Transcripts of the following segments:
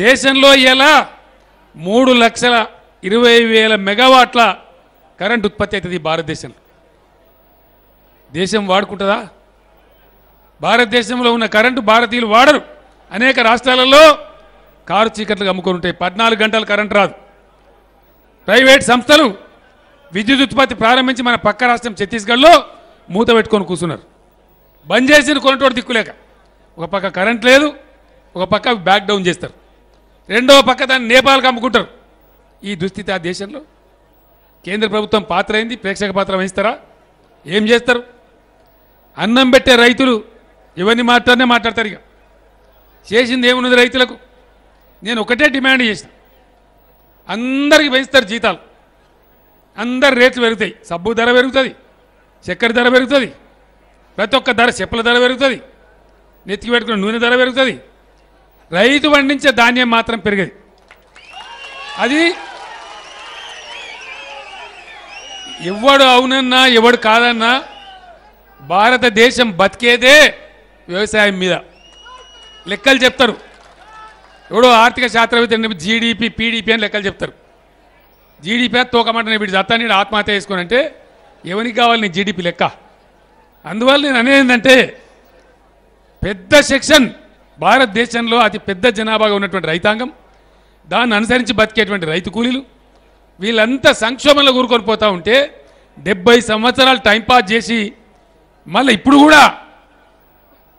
దేశంలో ఇలా 3,20,000 మెగావాట్ల కరెంట్ ఉత్పత్తి అవుతుంది భారతదేశంలో. దేశం వాడుకుంటుందా? భారతదేశంలో ఉన్న కరెంటు భారతీయులు వాడరు. అనేక రాష్ట్రాలలో కారు చీకట్లుగా అమ్ముకొని ఉంటాయి. 14 గంటలు కరెంట్ రాదు. ప్రైవేట్ సంస్థలు విద్యుత్ ఉత్పత్తి ప్రారంభించి మన పక్క రాష్ట్రం ఛత్తీస్గఢ్లో మూత పెట్టుకొని కూర్చున్నారు. బంద్ చేసిన కొనటోడు దిక్కులేక. ఒక పక్క కరెంట్ లేదు, ఒక పక్క బ్యాక్ డౌన్ చేస్తారు, రెండవ పక్క దాన్ని నేపాల్కి అమ్ముకుంటారు. ఈ దుస్థితి ఆ దేశంలో. కేంద్ర ప్రభుత్వం పాత్ర అయింది, ప్రేక్షక పాత్ర వహిస్తారా? ఏం చేస్తారు? అన్నం పెట్టే రైతులు ఎవరిని మాట్లాడతారు. ఇక చేసింది ఏమున్నది రైతులకు? నేను ఒకటే డిమాండ్ చేసిన, అందరికి పెంచుతారు జీతాలు, అందరు రేట్లు పెరుగుతాయి. సబ్బు ధర పెరుగుతుంది, చక్కెర ధర పెరుగుతుంది, ప్రతి ఒక్క ధర, చెప్పుల ధర పెరుగుతుంది, నెత్తికి పెట్టుకున్న నూనె ధర పెరుగుతుంది. రైతు పండించే ధాన్యం మాత్రం పెరిగేది. అది ఎవడు అవునన్నా ఎవడు కాదన్నా భారతదేశం బతికేదే వ్యవసాయం మీద. లెక్కలు చెప్తారు. ఎవడో ఆర్థిక శాస్త్రవేత్త జీడిపి పీడిపి అని లెక్కలు చెప్తారు. జీడిపి తోకమంటే వీడి దత్తా నేను ఆత్మహత్య చేసుకోనంటే ఎవరికి కావాలి నీ జీడిపి లెక్క? అందువల్ల నేను అనేది ఏంటంటే, పెద్ద సెక్షన్ భారతదేశంలో అతి పెద్ద జనాభాగా ఉన్నటువంటి రైతాంగం, దాన్ని అనుసరించి బతికేటువంటి రైతు కూలీలు, వీళ్ళంతా సంక్షోభంలో కూరుకొని పోతూ ఉంటే 70 సంవత్సరాలు టైంపాస్ చేసి మళ్ళీ ఇప్పుడు కూడా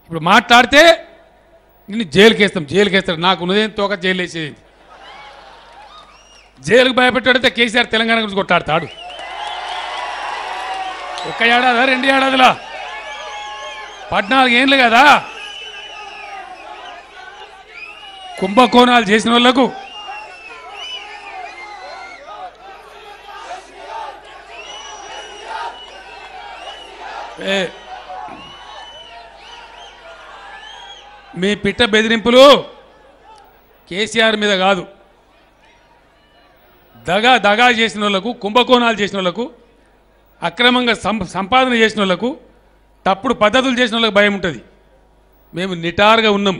ఇప్పుడు మాట్లాడితే నిన్ను జైలుకేస్తారు. నాకు ఉన్నదేం తోక జైలు వేసేది. జైలుకు భయపెట్టాడితే కేసీఆర్ తెలంగాణ గురించి కొట్లాడతాడు. 1 ఏడాదా 2 ఏడాదిలా 14 ఏళ్ళు కదా కుంభకోణాలు చేసిన వాళ్లకు మీ పిట్ట బెదిరింపులు కేసీఆర్ మీద కాదు, దగా చేసిన వాళ్లకు, కుంభకోణాలు చేసిన వాళ్లకు, అక్రమంగా సంపాదన చేసిన వాళ్లకు, తప్పుడు పద్ధతులు చేసిన వాళ్ళకి భయం ఉంటుంది. మేము నిటారుగా ఉన్నాం.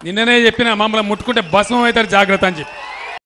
నిన్ననే చెప్పిన మమ్మల్ని ముట్టుకుంటే భస్మం అవుతారు, జాగ్రత్త అని చెప్పి.